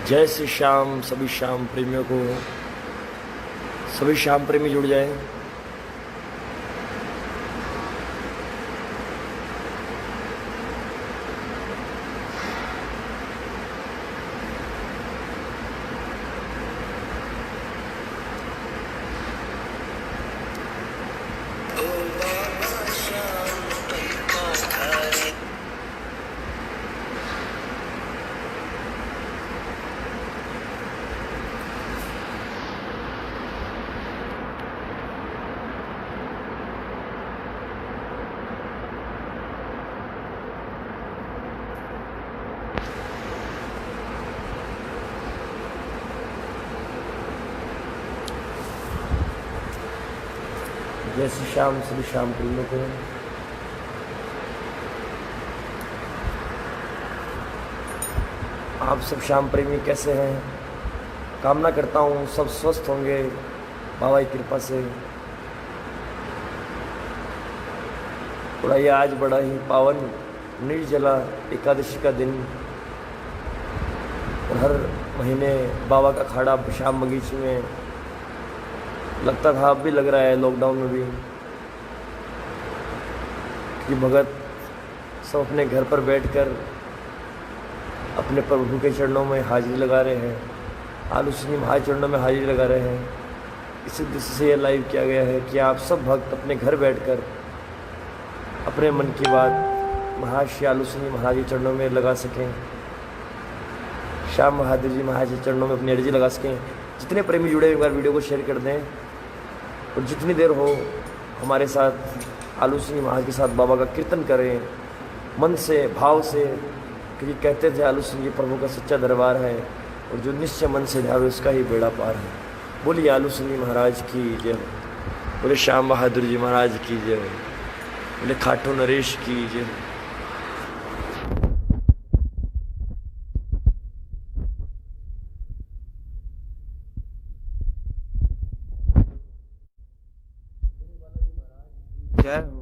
जय श्री श्याम। सभी श्याम प्रेमियों को, सभी श्याम प्रेमी जुड़ जाएं। जय श्री श्याम। सभी श्याम प्रेमियों को, आप सब श्याम प्रेमी कैसे हैं? कामना करता हूँ सब स्वस्थ होंगे बाबा की कृपा से। थोड़ा ये आज बड़ा ही पावन निर्जला एकादशी का दिन, और हर महीने बाबा का अखाड़ा श्याम बगीचे में लगता था, अब भी लग रहा है लॉकडाउन में भी, कि भगत सब अपने घर पर बैठकर अपने प्रभु के चरणों में हाजिरी लगा रहे हैं, आलूसनी महाचरणों में हाजिरी लगा रहे हैं। इस उद्देश्य से यह लाइव किया गया है कि आप सब भक्त अपने घर बैठकर अपने मन की बात महाश्री आलूसनी महाराज के चरणों में लगा सकें, श्याम बहादुर जी महाराज के चरणों में अपनी अर्जी लगा सकें। जितने प्रेमी जुड़े एक बार वीडियो को शेयर कर दें, और जितनी देर हो हमारे साथ आलूसनी महाराज के साथ बाबा का कीर्तन करें मन से, भाव से, क्योंकि कहते थे आलूसनी प्रभु का सच्चा दरबार है, और जो निश्चय मन से ध्यावे उसका ही बेड़ा पार है। बोलिए आलूसनी महाराज की जय, बोले श्याम बहादुर जी महाराज की जय, बोले खाटू नरेश की जय। जय हो।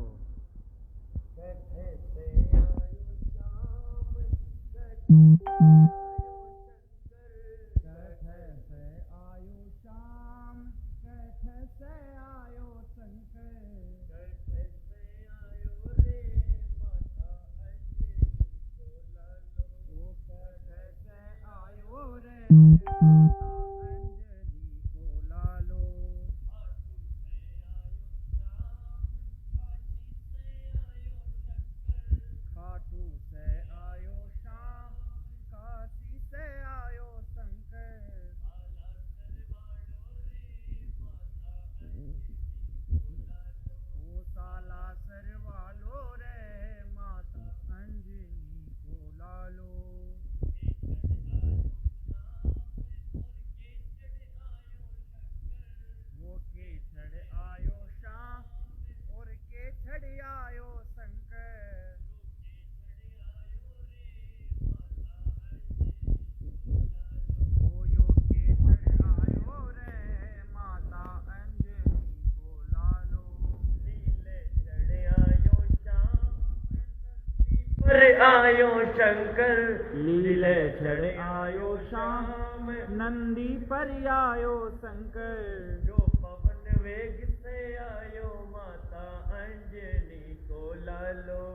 आयो शंकर लीले चढ़ आयो श्याम, नंदी पर आयो शंकर, जो पवन वेग से आयो माता अंजनी को लालो,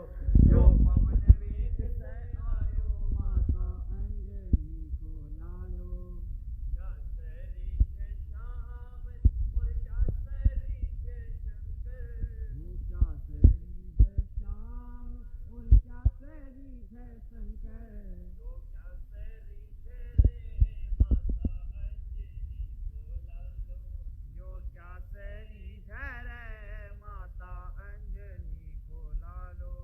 जो पवन वेग से आयो माता अंजनी को लालो। क्या सैरी है श्याम और क्या सैरी है शंकर, क्या सैरी है श्याम और क्या सैरी है शंकर, जो क्या सैरी है रे माता अंजनी को लालो, जो क्या सैरी है रे माता अंजनी को लालो।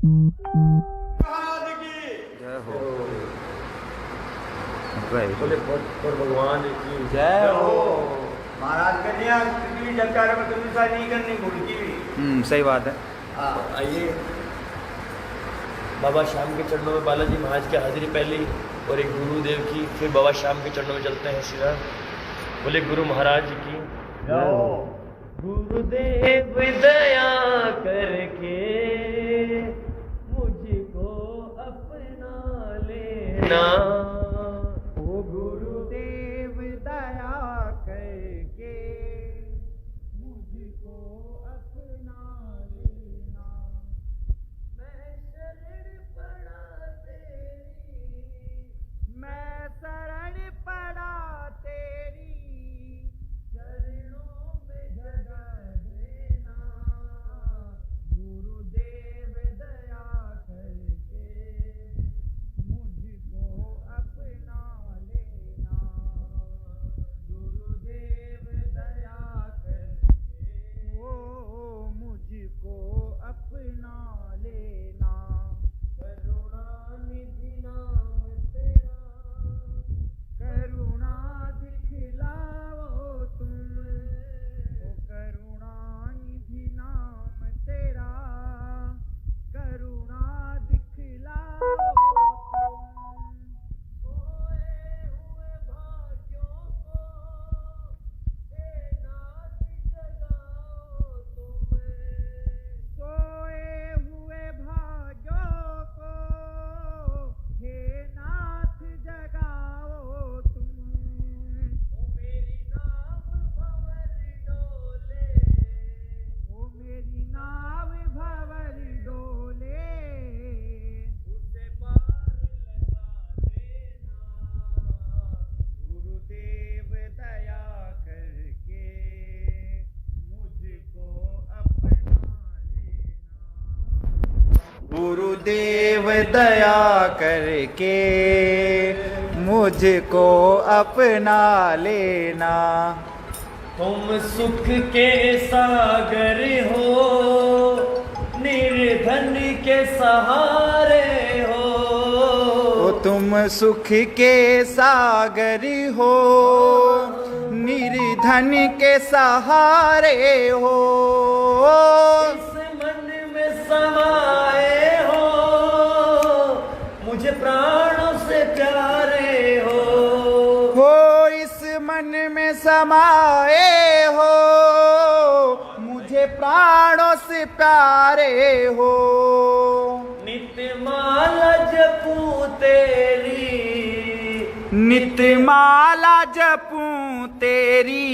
जय हो। बोले भगवान की जय हो। महाराज कन्या कितनी जगह में कभी सा नहीं करनी भूल की भी। सही बात है। आइए बाबा श्याम के चरणों में बालाजी महाराज की हाजिरी पहली और एक गुरुदेव की, फिर बाबा श्याम के चरणों में चलते हैं सीधा। बोले गुरु महाराज की गुरुदेव दया करके मुझको अपना लेना, ओ गुरुदेव दया करके मुझको अपना लेना। मैं शरण पड़ा तेरी, मैं शरण पड़ा तेरी चरणों में जगह देना। गुरुदेव दया करके मुझको अपना लेना। गुरुदेव दया करके ओ मुझको अपना लेना। करुणानिधि नाम तेरा, करुणा दिखलाओ तुम, ओ करुणानिधि नाम तेरा, करुणा दिखलाओ तुम। सोए हुए भाग्यों को हे नाथ जगाओ तुम। सोए हुए भाग्यों को हे नाथ जगाओ तुम। ओ मेरी नाव भंवर डोले, ओ मेरी नाव भंवर डोले, उसे पार लगा देना। गुरुदेव दया करके मुझको अपना लेना। गुरुदेव दया करके मुझको अपना लेना। तुम सुख के सागर हो, निर्धन के सहारे हो। ओ तुम सुख के सागर हो, निर्धन के सहारे हो। इस मन में समाए हो, मुझे प्राणों से प्यारे हो। इस मन में समाए हो, मुझे प्राणों से प्यारे हो। नित्य माला जपूं तेरी, नित्य माला जपूं तेरी,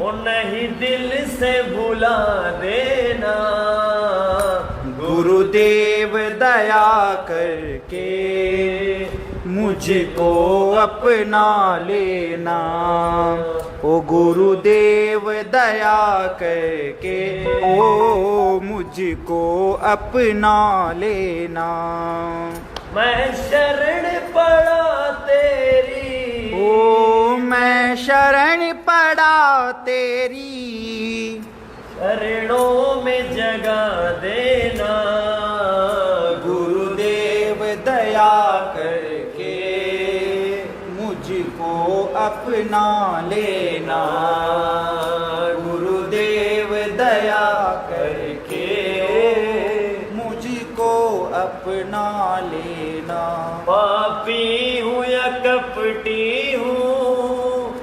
ओ नहीं दिल से भुला देना। गुरुदेव दया करके मुझको अपना लेना। ओ गुरुदेव दया करके ओ मुझको अपना लेना। मैं शरण पड़ा तेरी, ओ मैं शरण पड़ा तेरी, चरणों में जगह देना। गुरुदेव दया करके मुझको अपना लेना। गुरुदेव दया करके मुझको अपना लेना। पापी हूँ या कपटी हूँ,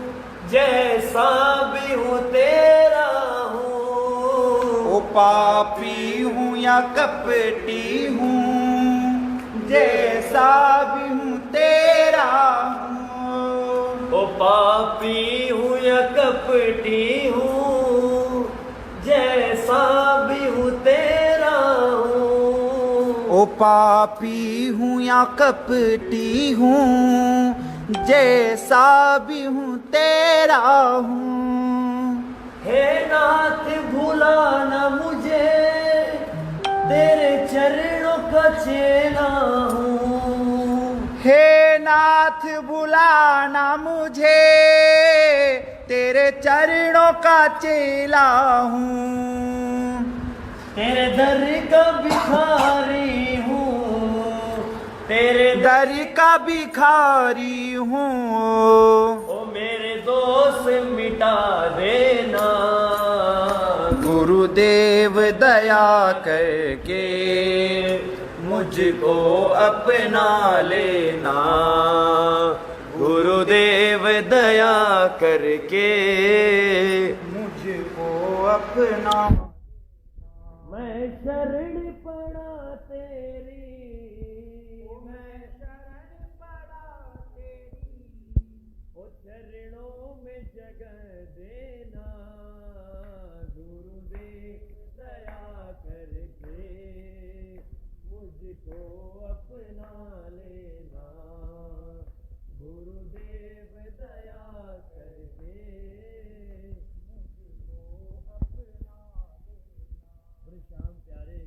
जैसा भी हूँ तेरा हूँ। ओ पापी हूँ या कपटी हूँ, जैसा भी हूँ तेरा हूँ। ओ पापी हूँ या कपटी हूँ, जैसा भी हूँ तेरा हूँ। ओ पापी हूँ या कपटी हूँ, जैसा भी हूँ तेरा हूँ। हे नाथ भुलाना मुझे, तेरे चरणों का चेला हूँ। हे नाथ बुलाना मुझे, तेरे चरणों का चेला हूँ। तेरे दर का भिखारी हूँ, तेरे दर का भिखारी हूँ। ओ मेरे दोस्त मिटा देना, गुरुदेव दया करके मुझको अपना लेना, गुरुदेव दया करके मुझको अपना। मैं शरण पड़ा तेरी, मैं शरण पड़ा तेरी, ओ चरणों में जगह देना, गुरुदेव दया करके मुझको अपना लेना, गुरुदेव दया करके मुझको अपना लेना। बड़े श्याम प्यारे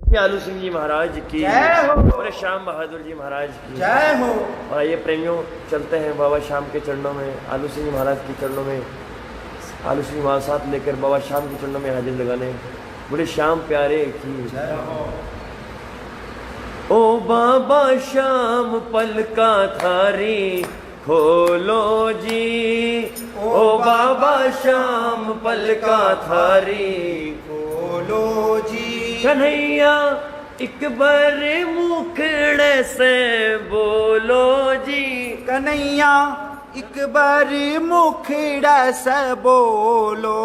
की आलू सिंह जी महाराज की जय हो। बड़े श्याम बहादुर जी महाराज की जय हो। और आइए प्रेमियों, चलते हैं बाबा श्याम के चरणों में, आलू सिंह जी महाराज के चरणों में, आलू सिंह महाराज साथ लेकर बाबा श्याम के चरणों में हाजिर लगाने। बड़े श्याम प्यारे की जय हो। ओ बाबा श्याम पलका थारी खोलो जी, ओ बाबा श्याम पलका थारी बोलो जी। कन्हैया एक बार मुखड़े से बोलो जी, कन्हैया एक बार मुखड़ा से बोलो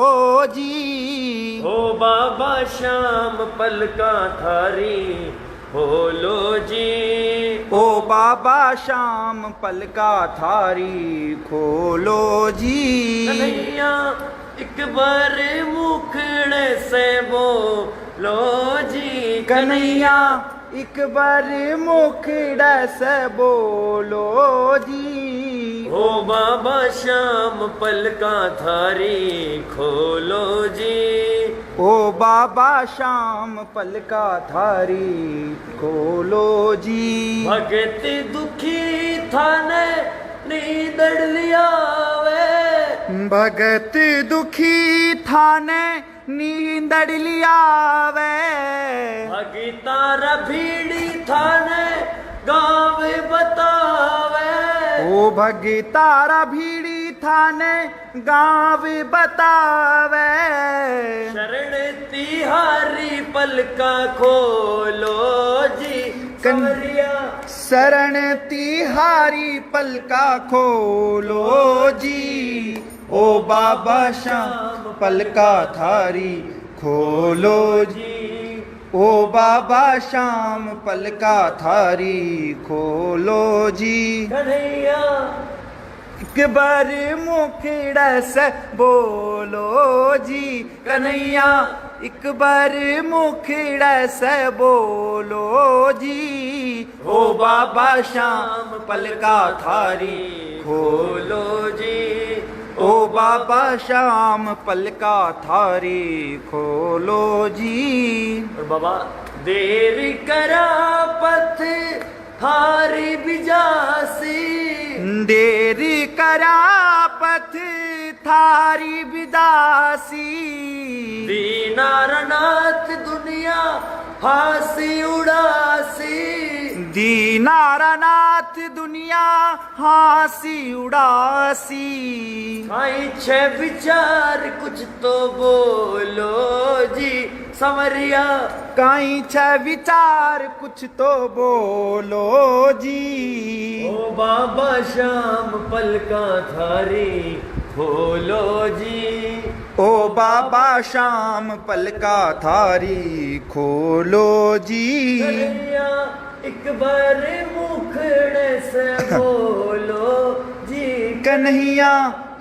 जी। ओ बाबा श्याम पलका थारी खोलो जी, ओ बाबा श्याम पलका थारी खोलो जी। कन्हैया एक बार मुखड़े से बोलो जी, कन्हैया एक बार मुखड़ा से बोलो जी। ओ बाबा श्याम पलका थारी खोलो जी, ओ बाबा श्याम पलका थारी खोलो जी। भगत दुखी थाने नींदड़ लिया वे, भगत दुखी थाने नींदड़ लिया वे। भगतारा भीड़ी थाने गाँव बतावे, ओ भगतारा भीड़ी थाने गाँव बतावे। शरण तिहारी पलका खोलो जी, कंवरिया शरण तिहारी पलका खोलो जी। ओ बाबा श्याम पलका थारी खोलो जी। ओ बाबा श्याम पलका थारी खोलो जी। कन्हैया एक बार मुखड़ा से बोलो जी। कन्हैया एक बार मुखड़ा से बोलो जी। ओ बाबा श्याम पलका थारी खोलो जी। ओ बाबा श्याम पलका थारी खोलो जी। और बाबा देर करा पथ थारी बिजासी, देर करा पथ थारी बिदासी। दीनारनाथ दुनिया हासी उड़ासी, दीनारनाथ दुनिया हासी उड़ासी। आई छे विचार कुछ तो बोलो जी, समरिया काई छ विचार कुछ तो बोलो जी। ओ बाबा श्याम पलका थारी खोलो जी। ओ बाबा श्याम पलका थारी खोलो जी। कन्हैया एक बार मुखड़े से बोलो जी। कन्हैया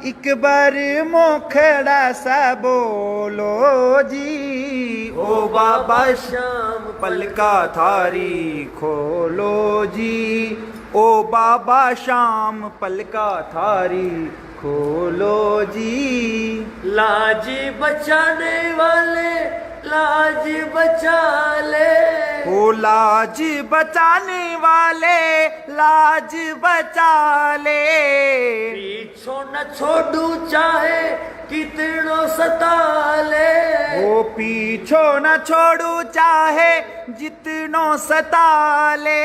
एक बार मुखड़ा सा बोलो जी। ओ बाबा श्याम पलका थारी खोलो जी। ओ बाबा श्याम पलका थारी खोलो जी। लाज बचाने वाले लाज बचा ले, ओ लाज बचाने वाले लाज बचा ले। पीछो न छोड़ू चाहे कितनो सता ले, ओ पीछो न छोड़ू चाहे जितनो सताले।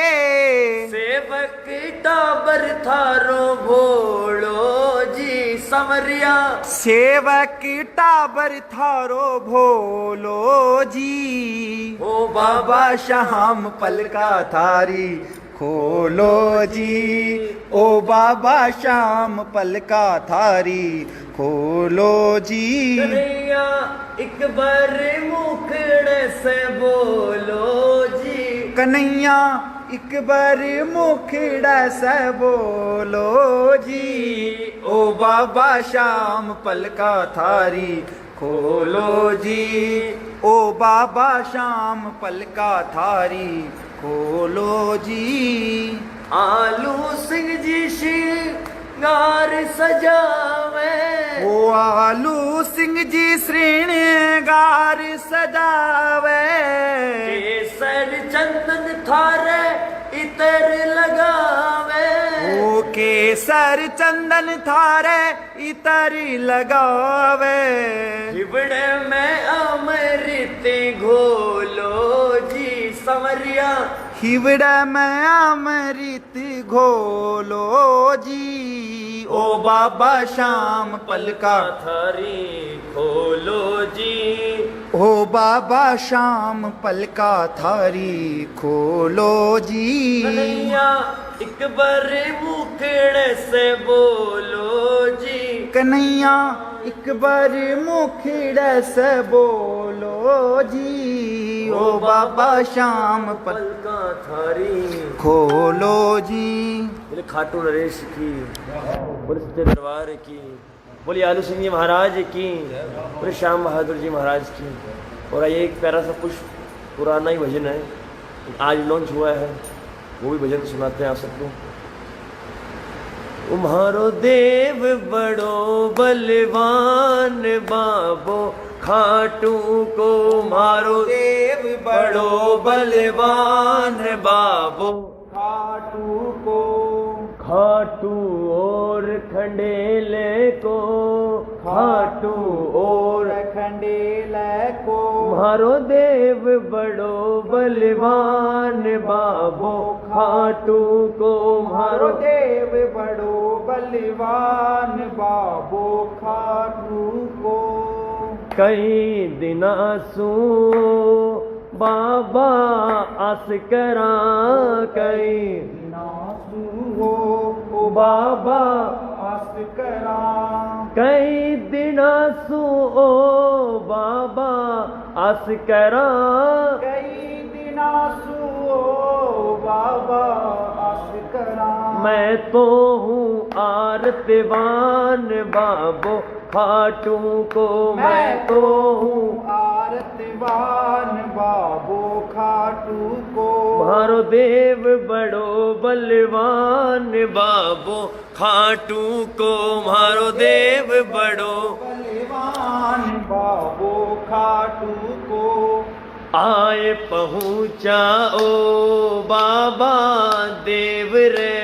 सेवक टाबर थारो भोलो जी समरिया। सेवक टाबर थारो भोलो जी। ओ बाबा शाम पलका थारी खोलो जी। ओ बाबा शाम पलका थारी खोलो जी। कन्हैया एक बार मुखड़े से बोलो जी। कन्हैया एक बार मुखड़ा से बोलो जी। ओ बाबा शाम पलका थारी खोलो जी। ओ बाबा शाम पलका थारी खोलो जी। आलू सिंह जी श्रृंगार सजावे। ओ आलू सिंह जी श्रृंगार सजावे। केसर चंदन थारे इतर लगावे। ओ केसर चंदन थारे इतर लगावे। हिबड़े में अमृत घोलो जी समरिया। हिवड़ा में अमृत घोलो जी। ओ बाबा शाम पलका थारी खोलो जी। ओ बाबा शाम पलका थारी खोलो जी। कन्हैया एक बार मुखड़े से बोलो जी। कन्हैया एक बार मुखड़ा से बोलो जी। ओ बाबा शाम पलका थारी खोलो जी। बोले खाटू नरेश की, बोले सच्चे दरबार की, बोले आलू सिंह जी महाराज की, बोले श्याम बहादुर जी महाराज की। और ये एक प्यारा सा कुछ पुराना ही भजन है, आज लॉन्च हुआ है, वो भी भजन सुनाते हैं आप सबको। तुम्हारो देव बड़ो बलवान बाबो खाटू को मारो। देव बड़ो बलवान बाबो खाटू को। खाटू और खंडेले को। खाटू और खंडेले को। मारो देव बड़ो बलवान बाबो खाटू को मारो। देव बड़ो बलवान बाबो खाटू को। कई दिना सू बाबा आस करा। कई नासू हो ओ बाबा आस करा। कई दिना सू ओ बाबा आस करा। कई दिना सू ओ बाबा आस करा। मैं तो हूँ आरतवान बाबो खाटू को। मैं तो हूँ आरतवान बाबो खाटू को। मारो देव बड़ो बलवान बाबो खाटू को। मारो देव बड़ो बलवान बाबो खाटू को। आए पहुँचा ओ बाबा देव रे।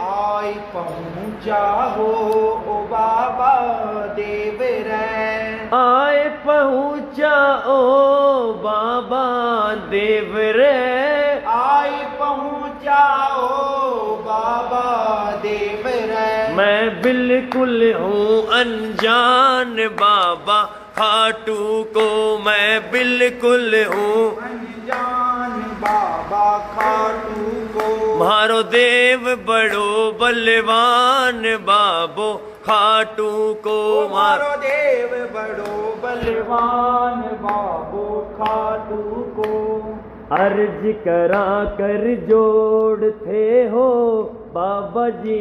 आय पहुँचा हो ओ बाबा देव रे। आए पहुँचा ओ बाबा देव रे। आय पहुँचा ओ बाबा देव रे। मैं बिल्कुल हूँ अनजान बाबा खाटू को। मैं बिल्कुल हूँ अनजान बाबा खाटू को। मारो देव बड़ो बलवान बाबो खाटू को। मारो देव बड़ो बलवान बाबो खाटू को। अर्ज करा कर जोड़ थे हो बाबा जी।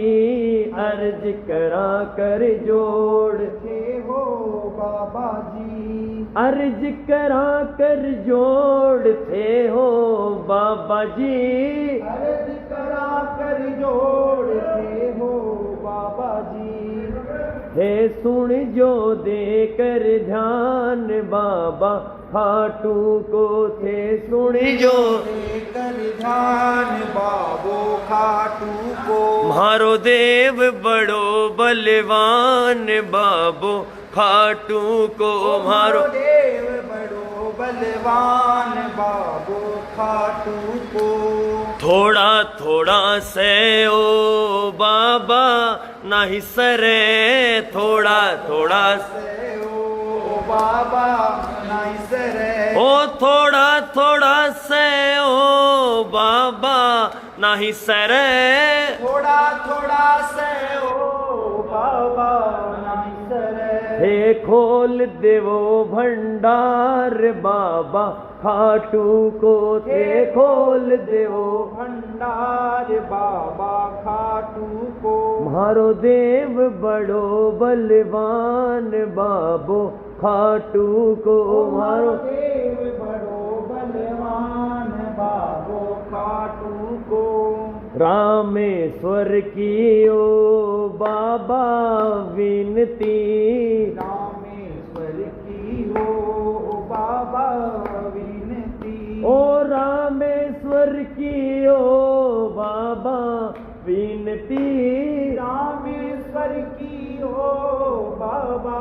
अर्ज करा कर जोड़ थे हो बाबा जी। अर्ज करा कर जोड़ थे हो बाबा जी। अर्ज करा कर जोड़ थे हो बाबा जी। हे सुन जो दे कर ध्यान बाबा खाटू को। थे सुन जो कर ध्यान बाबो खाटू को। मारो देव बड़ो बलवान बाबो खाटू को। मारो देव बड़ो बलवान बाबो खाटू को। थोड़ा थोड़ा से ओ बाबा नाही सरे, थोड़ा थोड़ा से ओ बाबा नाइस रे। ओ थोड़ा थोड़ा से ओ बाबा नाही सरे, थोड़ा थोड़ा से ओ बाबा नाइस रे। हे खोल देवो भंडार बाबा खाटू को, थे खोल देवो भंडार बाबा खाटू को। मारो देव बड़ो बलवान बाबो खाटू को, मारो देव बड़ो बलवान बाबो खाटू को। रामेश्वर की ओ बाबा विनती, रामेश्वर की हो बाबा विनती। ओ रामेश्वर की ओ बाबा विनती, रामेश्वर की हो बाबा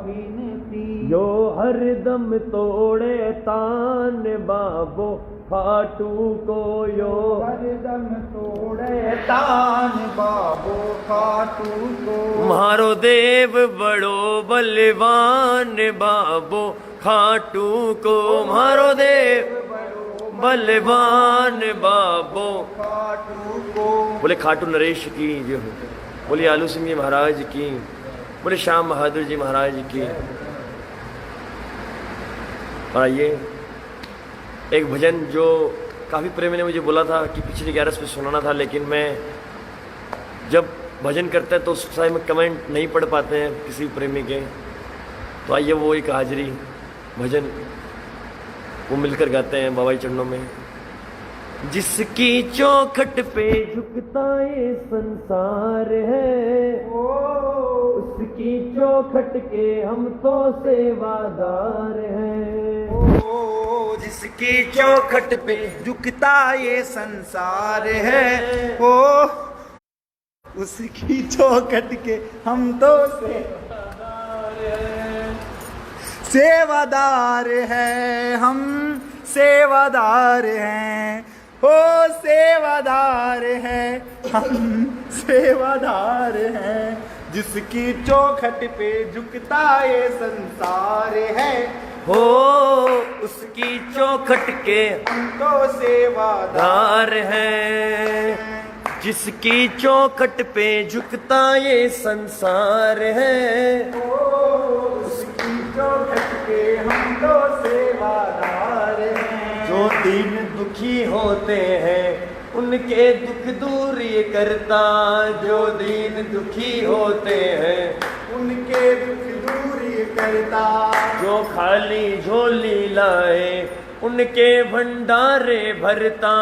विनती। जो हरदम तोड़े तान बाबो खाटू को, यो हरदम तोड़े तान बाबो खाटू को। मारो देव बड़ो बलवान बाबो खाटू को, मारो देव बलवान बाबो खाटू को। बोले खाटू नरेश की जो हो, बोले आलू सिंह जी महाराज की, बोले श्याम बहादुर जी महाराज की। और आइए एक भजन जो काफ़ी प्रेमी ने मुझे बोला था कि पिछली 11 पे सुनाना था, लेकिन मैं जब भजन करते हैं तो उस समय में कमेंट नहीं पढ़ पाते हैं किसी प्रेमी के, तो आइए वो एक हाजिरी भजन वो मिलकर गाते हैं बाबा चरणों में। जिसकी चौखट पे झुकता ये संसार है, उसकी चौखट के हम तो सेवादार हैं। जिसकी चौखट पे झुकता ये संसार है, ओ उसकी चौखट के हम तो सेवादार हैं, हम सेवादार हैं, ओ सेवादार हैं, हम सेवादार हैं। जिसकी चौखट पे झुकता ये संसार है, हो उसकी चौखट के हम तो सेवादार दार हैं। जिसकी चौखट पे झुकता ये संसार है, उसकी चौखट के हम तो सेवादार हैं। जो दीन दुखी होते हैं उनके दुख दूर ये करता, जो दीन दुखी होते हैं उनके दुख दूर ये करता। जो खाली झोली लाए उनके भंडारे भरता,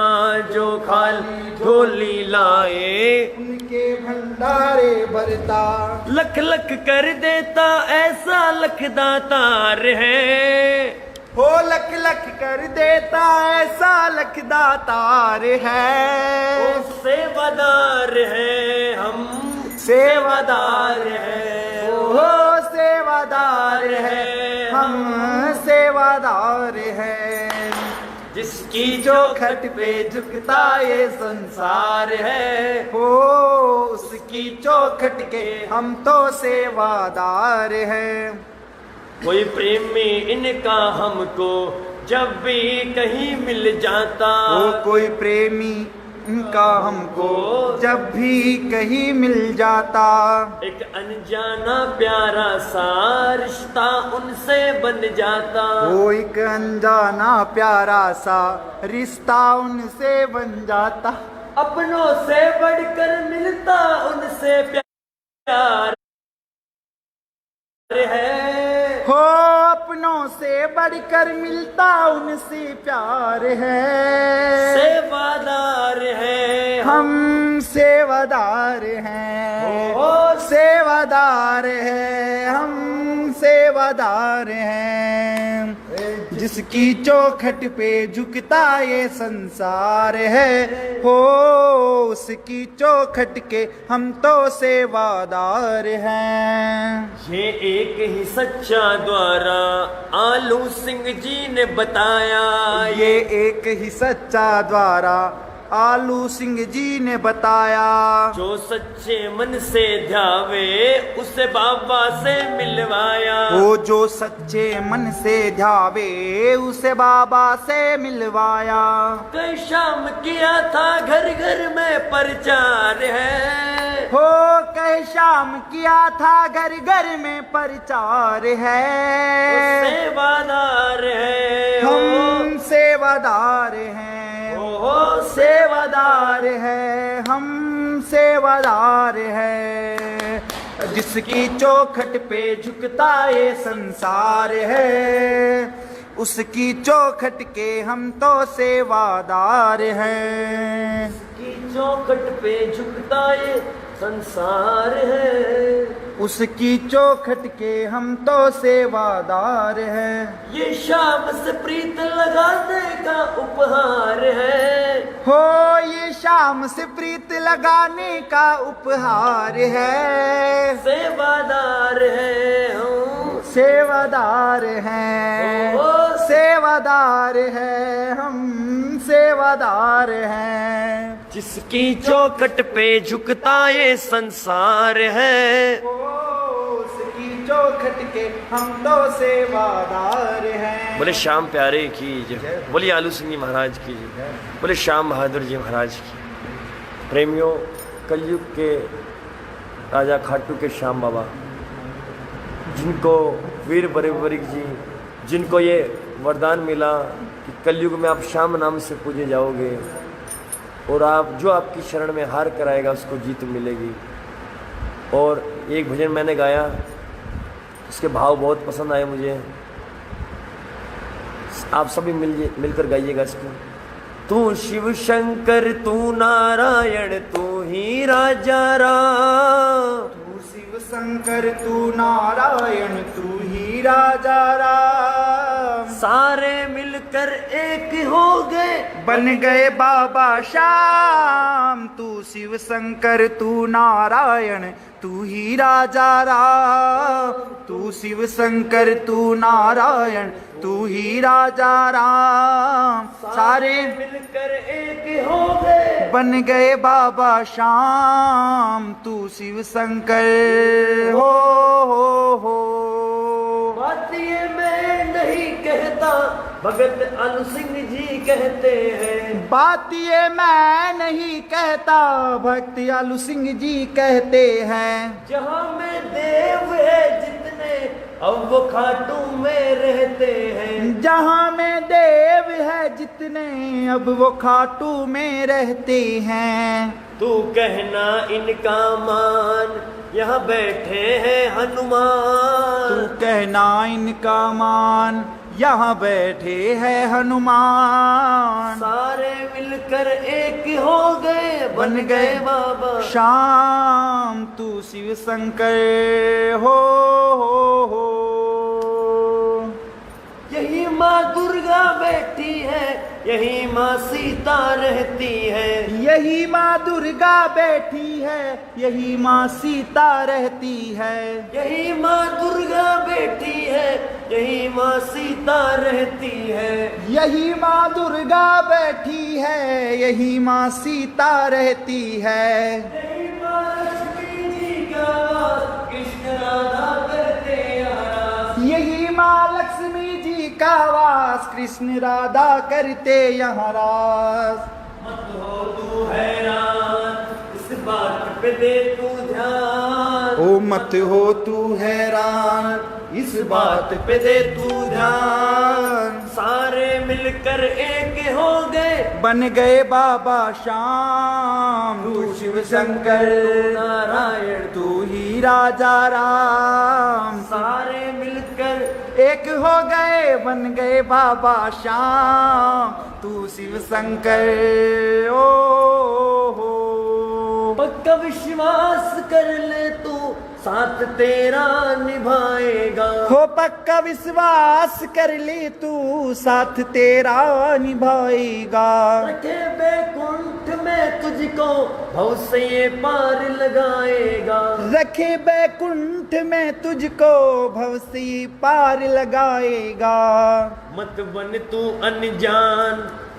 जो खाली झोली लाए उनके भंडारे भरता। लख लख कर देता ऐसा लखदातार है, हो लख लख कर देता ऐसा लखदातार है। ओ सेवादार है हम सेवादार है, ओ सेवादार है, हम सेवादार हैं। जिसकी चौखट पे झुकता ये संसार है, हो उसकी चौखट के हम तो सेवादार हैं। कोई प्रेमी इनका हमको जब भी कहीं मिल जाता, वो कोई प्रेमी इनका हमको जब भी कहीं मिल जाता। एक अनजाना प्यारा सा रिश्ता उनसे बन जाता, वो एक अनजाना प्यारा सा रिश्ता उनसे बन जाता। अपनों से बढ़कर मिलता उनसे प्यार है, हो अपनों से बढ़कर मिलता उनसे प्यार है। सेवादार है हम सेवादार हैं, ओ सेवादार हैं, हम सेवादार हैं। जिसकी चौखट पे झुकता ये संसार है, हो उसकी चौखट के हम तो सेवादार हैं। ये एक ही सच्चा द्वारा आलू सिंह जी ने बताया, ये एक ही सच्चा द्वारा आलू सिंह जी ने बताया। जो सच्चे मन से ध्यावे उसे बाबा से मिलवाया। वो जो सच्चे मन से ध्यावे उसे बाबा से मिलवाया। कई शाम किया था घर घर में प्रचार है, हो कई शाम किया था घर घर में प्रचार है। सेवादार है हम सेवादार हैं, सेवादार है हम सेवादार है। जिसकी चौखट पे झुकता ये संसार है, उसकी चौखट के हम तो सेवादार हैं। की चौखट पे झुकता ये संसार है, उसकी चौखट के हम तो सेवादार हैं। ये शाम से प्रीत लगाने का उपहार है, हो ये शाम से प्रीत लगाने का उपहार है। सेवादार है हम, सेवादार हैं, ओ, सेवादार है हम सेवादार हैं। जिसकी चौखट पे झुकता ये संसार है, उसकी चौखट के हम तो सेवादार हैं। बोले श्याम प्यारे की जय, बोले आलू सिंह जी महाराज की जय, बोले श्याम बहादुर जी महाराज की। प्रेमियों, कलयुग के राजा खाटू के श्याम बाबा, जिनको वीर बरेबरिक जी, जिनको ये वरदान मिला कि कलयुग में आप श्याम नाम से पूजे जाओगे और आप जो आपकी शरण में हार कराएगा उसको जीत मिलेगी। और एक भजन मैंने गाया, उसके भाव बहुत पसंद आए मुझे, आप सभी मिलकर गाइएगा इसको। तू शिव शंकर तू नारायण तू ही राजा राम, तू शिव शंकर तू नारायण तू ही राजा राम। सारे मिलकर एक हो गए बन गए बाबा श्याम। तू शिव शंकर तू नारायण तू ही राजा राम। तू शिव शंकर तू नारायण तू ही राजा राम। सारे मिलकर एक हो गए बन गए बाबा श्याम। तू शिव शंकर हो। बात ये मैं नहीं कहता, भगत आलू सिंह जी कहते हैं। बात ये मैं नहीं कहता, भक्त आलू सिंह जी कहते हैं। जहाँ में देव है जितने अब वो खाटू में रहते हैं। जहाँ में देव है जितने अब वो खाटू में रहते हैं। तू कहना इनका मान, यहाँ बैठे हैं हनुमान। तू कहना इनका मान, यहाँ बैठे हैं हनुमान। सारे मिलकर एक हो गए बन गए बाबा श्याम। तू शिव शंकर हो। यही माँ दुर्गा बैठी है, यही माँ सीता रहती है। यही माँ दुर्गा बैठी है, यही माँ सीता रहती है। यही माँ दुर्गा बैठी है, यही माँ सीता रहती है। यही माँ दुर्गा बैठी है, यही माँ सीता रहती है। यही माँ लक्ष्मी जी का वास कृष्ण राधा करते यहाँ। यही माँ लक्ष्मी जी का वास कृष्ण राधा करते यहाँ रास। मत हो तू हैरान, इस बात पे दे तू ध्यान। ओ मत हो तू हैरान, इस बात पे दे तू ध्यान। सारे मिलकर एक हो गए बन गए बाबा श्याम। तू शिव शंकर नारायण तू ही राजा राम। सारे मिलकर एक हो गए बन गए बाबा श्याम। तू शिव शंकर हो। पक्का विश्वास कर ले तू, साथ तेरा निभाएगा। हो पक्का विश्वास कर ले तू साथ तेरा निभाएगा। रखे बैकुंठ में तुझको भव से ये पार लगाएगा। रखे बैकुंठ में तुझको भव से पार लगाएगा। मत बन तू अनजान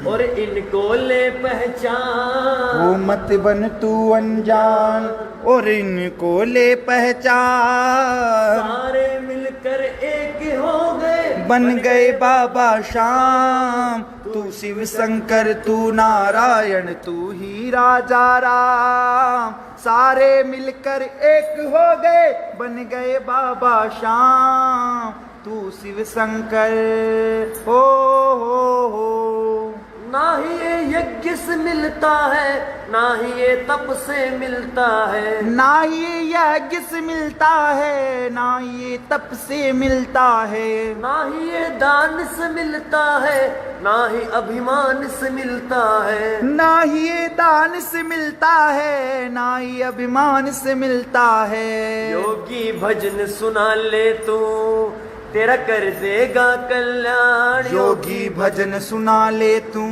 और इनको ले पहचान। वो मत बन तू अनजान और इनको ले पहचान। सारे मिलकर एक हो गए बन गए बाबा श्याम। तू शिव शंकर तू नारायण तू ही राजा राम। सारे मिलकर एक हो गए बन गए बाबा श्याम। तू शिव शंकर हो। ना ही ये यज्ञ से मिलता है ना ही ये तप से मिलता है। ना ये यज्ञ से मिलता है ना ये तप से मिलता है। ना ही ये दान से मिलता है ना ही अभिमान से मिलता है। ना ही ये दान से मिलता है ना ही अभिमान से मिलता है। योगी भजन सुना ले तू तेरा कर देगा कल्याण। योगी भजन सुना ले तू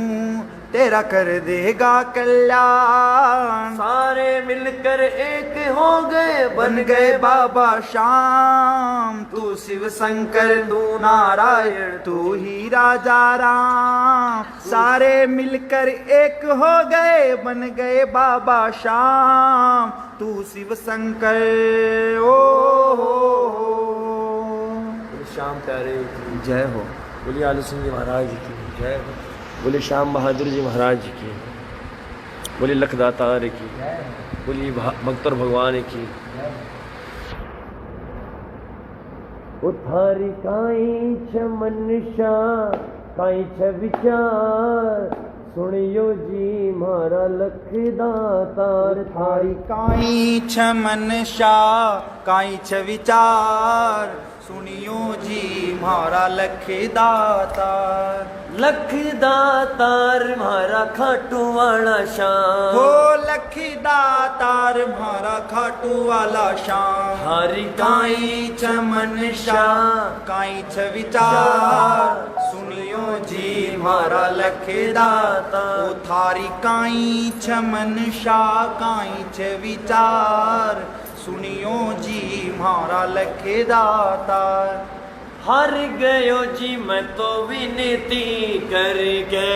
तेरा कर देगा कल्याण। सारे मिलकर एक हो गए बन गए बाबा श्याम। तू शिव शंकर तू नारायण तू ही राजा राम। सारे मिलकर एक हो गए बन गए बाबा श्याम। तू शिव शंकर हो। श्याम प्यारे की जय हो। बोलिए आलू सिंह जी महाराज की जय हो। बोलिए श्याम बहादुर जी महाराज की। बोलिए लखदातार की। बोलिए भक्त और भगवान की। उथारी काई छ मनुष्या काई छ विचार सुनियो जी मारा लखदातार। थारी काई छ मनशा काई छ विचार सुनियो जी मारा लखदातार। लखदातार मारा खाटू वाला श्याम। हो लखदातार मारा खाटू वाला श्याम। हारी काई छ मनशा काई छ विचार सुनियो जी मारा लखदातार। ओ थारी काई छ मनशा काई छ विचार सुनियो जी मारा लखदातार। हार गयो जी मैं तो विनती करके।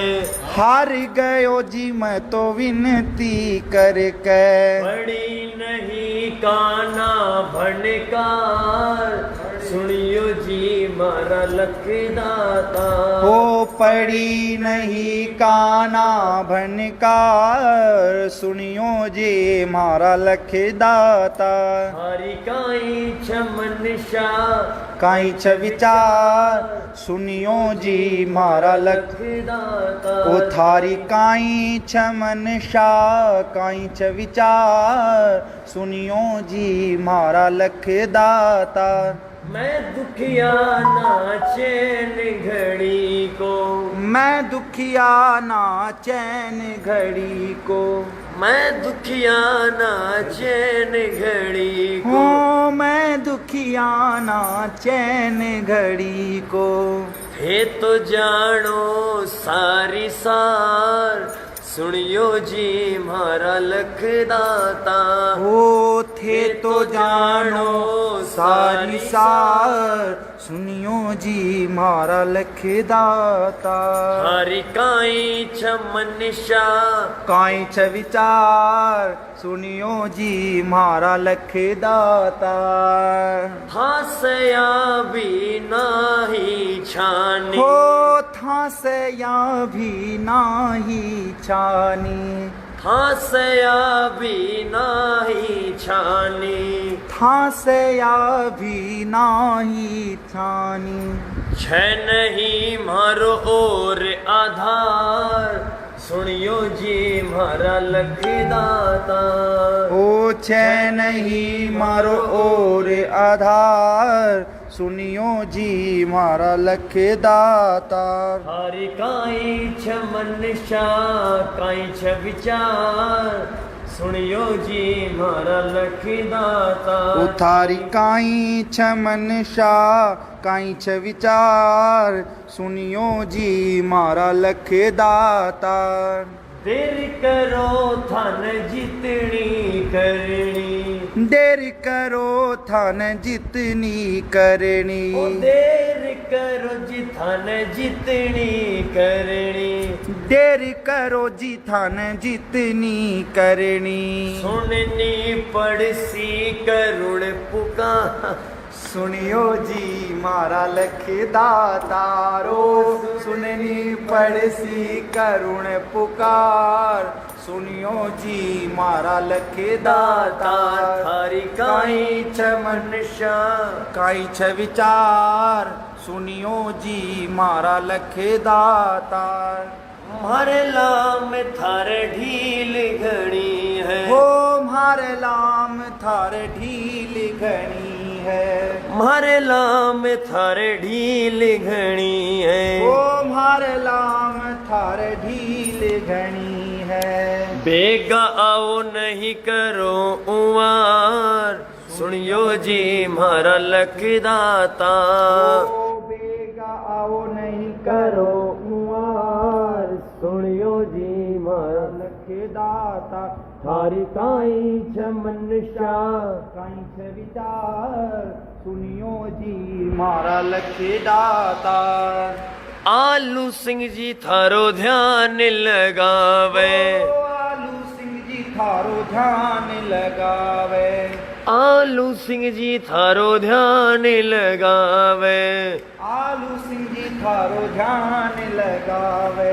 हार गयो जी मैं तो विनती करके। बड़ी नहीं काना भनकार सुनियो जी मारा लखदातार। हो पड़ी नहीं काना भनकार सुनियो जी मारा लखदातार। हारी काई छ मनशा काई छ विचार सुनियो जी मारा लखदातार। ओ थारी काई छ मनशा काई छ विचार सुनियो जी मारा लखदातार। मैं दुखिया ना चैन घड़ी को। मैं दुखिया ना चैन घड़ी को। मैं दुखिया ना चैन घड़ी को। हो मैं दुखिया ना चैन घड़ी को। हे तो जानो सारी सार सुनियो जी मारा लखदातार। हो थे तो जानो सारी सार सुनियो जी मारा लखदातार। हारी काई छ मनशा काई छ विचार सुनियो जी मारा लखदातार। हासया भी नाही छानी। हो थासया भी नाही छानी। हासया भी नाही छानी। थासया भी नाही छानी। छ नहीं मारो और आधार सुनियो जी मारा लखदातार। ओ छे नहीं मारो और आधार सुनियो जी मारा लखदातार। हारी काई छ मनशा काई छ विचार सुनियो जी मारा लखदाता उथारी काई छ मनशा काई छ विचार सुनियो जी मारा लख दातार देर करो थन जितनी करनी देर करो थन जितनी करनी ओ देर करो जी थन जितनी करनी देर करो जी थन जितनी करनी सुननी पड़सी करुण पुकार सुनियो जी मारा लख दातारो सुननी पड़सी करुण पुकार सुनियो जी मारा लख दातार थारी काई छ मनशा काई छ विचार सुनियो जी मारा लख दातार मारे लाम थार ढील घणी है हो मारे लाम थार ढील घनी है मारे लाम थार ढील घणी है ओ मारे लाम थार ढील घनी है बेगा आओ नहीं करो उवार सुनियो जी मारा लखदाता ओ बेगा आओ नहीं करो उवार सुनियो जी मारा लख दाता थारी काई छ मनशा काई छ विचार सुनियो जी मारा लख दातार आलू सिंह जी थारो ध्यान लगावे आलू सिंह जी थारो ध्यान लगावे आलू सिंह जी थारो ध्यान लगावे आलू सिंह जी थारो ध्यान लगावे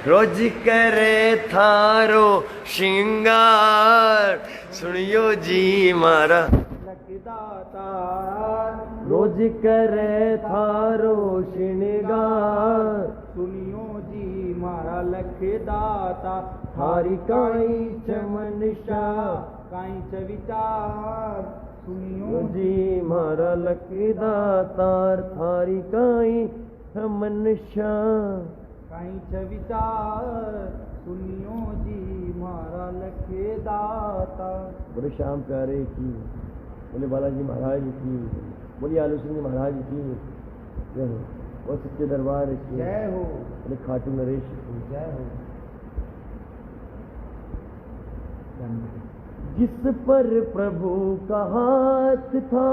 रोज करे थारो श्रृंगार सुनियो जी मारा दातार रोज करे थारो श्रृंगार सुनियो जी मारा लख दाता थारी काई छ मनशा काई च विचार सुनियो जी मारा लखदातार थारी काई छ मनशा काई च विचार सुनियो जी मारा लख दाता बोले श्याम प्यारे की बोले बालाजी महाराज की बोले आलू सिंह महाराज की जय हो और सच्चे दरबार की जय हो बोले खाटू नरेश की जय हो जिस पर प्रभु का हाथ था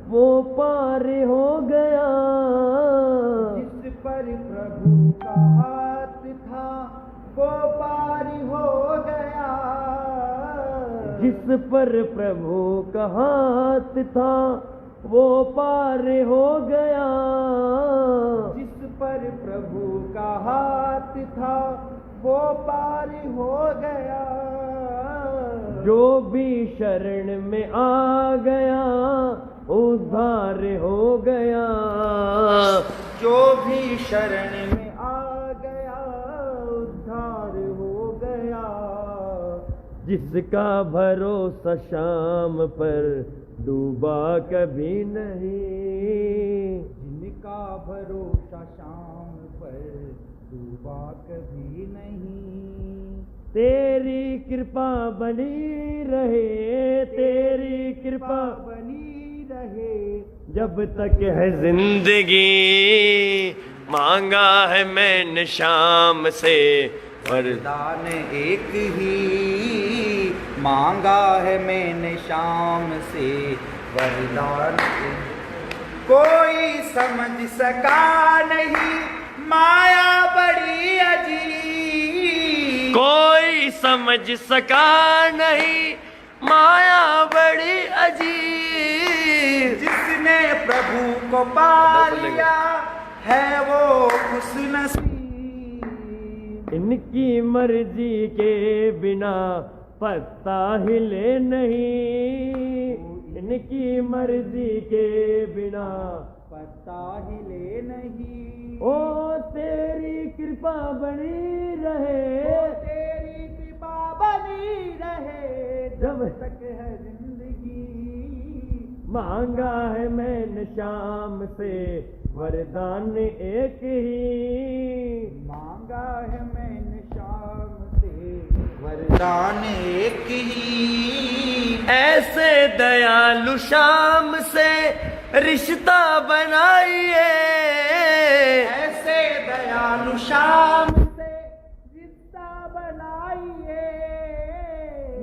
वो पार हो गया जिस पर प्रभु का हाथ था वो पार हो गया जिस पर प्रभु का हाथ था वो पार हो गया जिस पर प्रभु का हाथ था वो पार हो गया जो भी शरण में आ गया उद्धार हो गया जो भी शरण में आ गया उद्धार हो गया जिसका भरोसा शाम पर डूबा कभी नहीं जिनका भरोसा शाम पर डूबा कभी नहीं तेरी कृपा बनी रहे तेरी कृपा बनी रहे जब तक है जिंदगी मांगा है मैंने शाम से वरदान एक ही मांगा है मैंने शाम से वरदान कोई समझ सका नहीं माया बड़ी अजीब कोई समझ सका नहीं माया बड़ी अजीब जिसने प्रभु को पा लिया है वो खुश नसीब इनकी मर्जी के बिना पत्ता हिले नहीं इनकी मर्जी के बिना पत्ता हिले नहीं ओ तेरी कृपा बनी रहे तेरी कृपा बनी रहे जब तक है जिंदगी मांगा है मैंने शाम से वरदान एक ही मांगा है मैंने शाम से वरदान एक ही। ऐसे दयालु शाम से रिश्ता बनाइए, ऐसे दयालु शाम से रिश्ता बनाइए।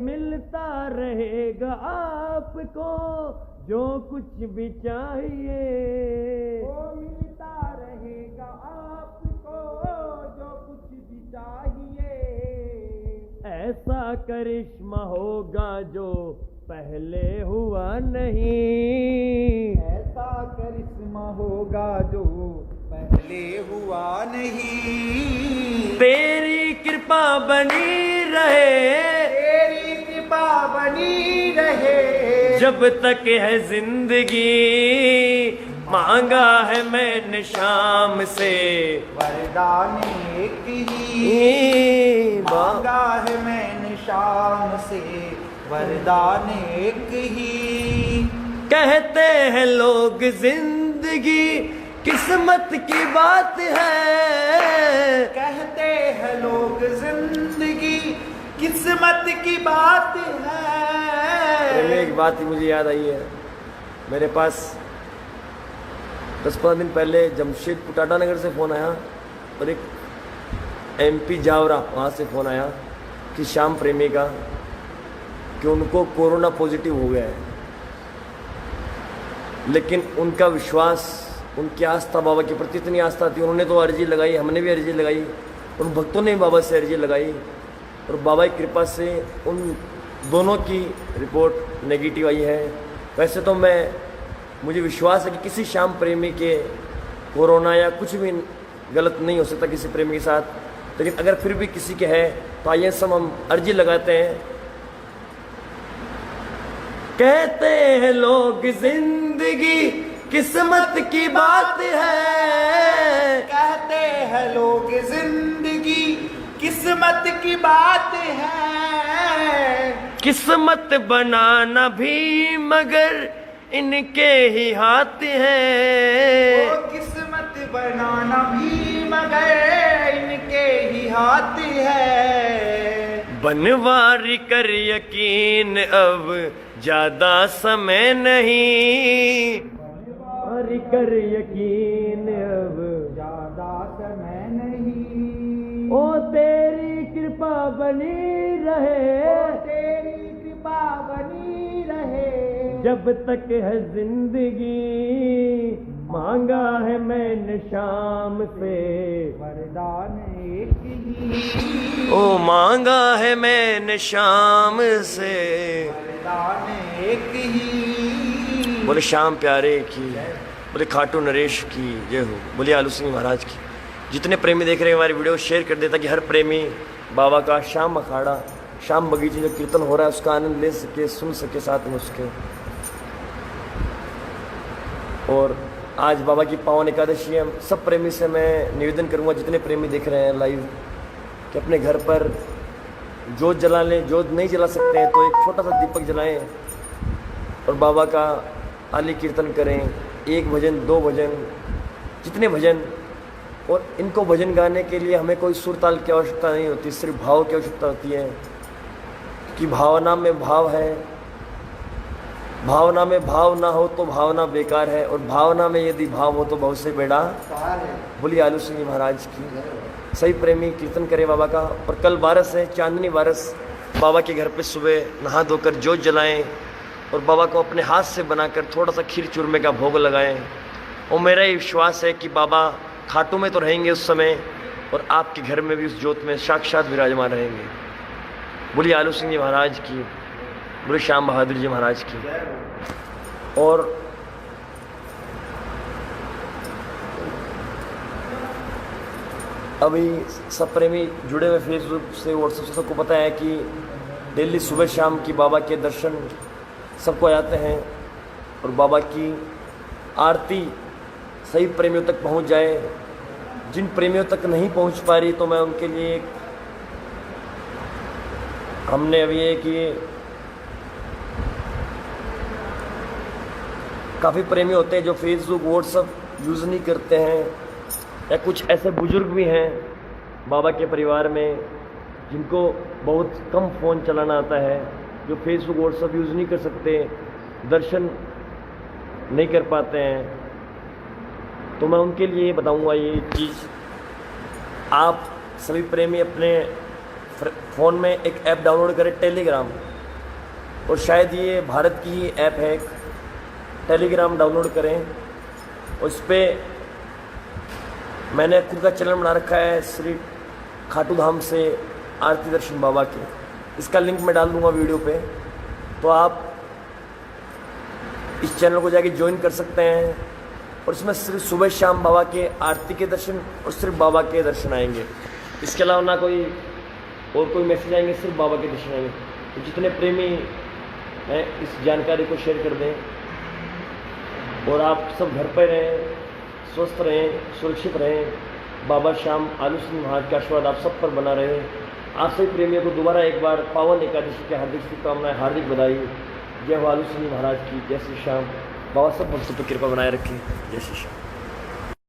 मिलता रहेगा आपको जो कुछ भी चाहिए, वो मिलता रहेगा आपको जो कुछ भी चाहिए। ऐसा करिश्मा होगा जो पहले हुआ नहीं, ऐसा करिश्मा होगा जो पहले हुआ नहीं। तेरी कृपा बनी रहे, तेरी कृपा बनी रहे। जब तक है जिंदगी मांगा है मैंने शाम से, वरदान एक ही मांगा है मैंने शाम से, वरदान एक ही। कहते हैं लोग जिंदगी किस्मत की बात है, कहते हैं लोग जिंदगी किस्मत की बात है। एक बात ही मुझे याद आई है। मेरे पास 10-15 दिन पहले जमशेदपुर टाटा नगर से फ़ोन आया और एक MP जावरा वहाँ से फ़ोन आया कि श्याम प्रेमी का कि उनको कोरोना पॉजिटिव हो गया है, लेकिन उनका विश्वास, उनकी आस्था बाबा के प्रति इतनी आस्था थी, उन्होंने तो अर्जी लगाई, हमने भी अर्जी लगाई, उन भक्तों ने भी बाबा से अर्जी लगाई और बाबा की कृपा से उन दोनों की रिपोर्ट नेगेटिव आई है। वैसे तो मुझे विश्वास है कि किसी श्याम प्रेमी के कोरोना या कुछ भी गलत नहीं हो सकता किसी प्रेमी के साथ, लेकिन अगर फिर भी किसी के है तो आइए सब हम अर्जी लगाते हैं। कहते हैं लोग जिंदगी किस्मत की बात है, कहते हैं लोग जिंदगी किस्मत की बात है। किस्मत बनाना भी मगर इनके ही हाथ है, वो किस्मत बनाना भी मगर इनके ही हाथ है। बनवारी कर यकीन अब ज्यादा समय नहीं, बनवारी कर यकीन अब ज्यादा समय नहीं। ओ तेरी कृपा बनी रहे, ओ तेरी कृपा बनी रहे। जब तक है जिंदगी मांगा है मैंने शाम से, वरदान एक ही। ओ मांगा है मैंने शाम से। वरदान एक ही। बोले श्याम प्यारे की, बोले खाटू नरेश की जय हो, बोले आलू सिंह महाराज की। जितने प्रेमी देख रहे हैं हमारी वीडियो शेयर कर देता कि हर प्रेमी बाबा का श्याम अखाड़ा, श्याम बगीचे जो कीर्तन हो रहा है उसका आनंद ले सके, सुन सके साथ में उसके। और आज बाबा की पावन एकादशी है। सब प्रेमी से मैं निवेदन करूंगा, जितने प्रेमी देख रहे हैं लाइव, कि अपने घर पर जोत जला लें। जोत नहीं जला सकते हैं तो एक छोटा सा दीपक जलाएं और बाबा का आली कीर्तन करें। 1 भजन 2 भजन जितने भजन, और इनको भजन गाने के लिए हमें कोई सुर ताल की आवश्यकता नहीं होती, सिर्फ भाव की आवश्यकता होती है कि भावना में भाव है। भावना में भाव ना हो तो भावना बेकार है, और भावना में यदि भाव हो तो बहुत से बेड़ा। बोलिए आलू सिंह महाराज की। सही प्रेमी कीर्तन करे बाबा का। और कल 12 है, चांदनी 12, बाबा के घर पे सुबह नहा धोकर जोत जलाएं और बाबा को अपने हाथ से बनाकर थोड़ा सा खीर चूरमे का भोग लगाएं। और मेरा ये विश्वास है कि बाबा खाटू में तो रहेंगे उस समय, और आपके घर में भी उस जोत में साक्षात विराजमान रहेंगे। बोलिए आलू सिंह जी महाराज की, बोले श्याम बहादुर जी महाराज की। और अभी सब प्रेमी जुड़े हुए फेसबुक से, व्हाट्सएप से, सबको पता है कि डेली सुबह शाम की बाबा के दर्शन सबको आते हैं और बाबा की आरती सही प्रेमियों तक पहुंच जाए। जिन प्रेमियों तक नहीं पहुंच पा रही तो मैं उनके लिए हमने अभी ये कि काफ़ी प्रेमी होते हैं जो फेसबुक व्हाट्सएप यूज़ नहीं करते हैं, या कुछ ऐसे बुजुर्ग भी हैं बाबा के परिवार में जिनको बहुत कम फ़ोन चलाना आता है, जो फेसबुक व्हाट्सअप यूज़ नहीं कर सकते, दर्शन नहीं कर पाते हैं, तो मैं उनके लिए बताऊंगा ये चीज़। आप सभी प्रेमी अपने फ़ोन में एक ऐप डाउनलोड करें, टेलीग्राम, और शायद ये भारत की ही ऐप है, टेलीग्राम डाउनलोड करें। उस पर मैंने खुद का चैनल बना रखा है, श्री खाटू धाम से आरती दर्शन बाबा के, इसका लिंक मैं डाल दूंगा वीडियो पे, तो आप इस चैनल को जाके ज्वाइन कर सकते हैं। और इसमें सिर्फ सुबह शाम बाबा के आरती के दर्शन और सिर्फ बाबा के दर्शन आएंगे, इसके अलावा ना कोई और कोई मैसेज आएंगे, सिर्फ बाबा के दर्शन आएंगे। तो जितने प्रेमी हैं इस जानकारी को शेयर कर दें, और आप सब घर पर रहें, स्वस्थ रहें, सुरक्षित रहें। बाबा श्याम आलू सिंह महाराज का आशीर्वाद आप सब पर बना रहे। आप सभी प्रेमियों को दोबारा एक बार पावन एकादशी की हार्दिक शुभकामनाएं, हार्दिक बधाई। जय हो आलू सिंह महाराज की, जय श्री श्याम। बाबा सब भक्तों पर कृपा बनाए रखें। जय श्री श्याम।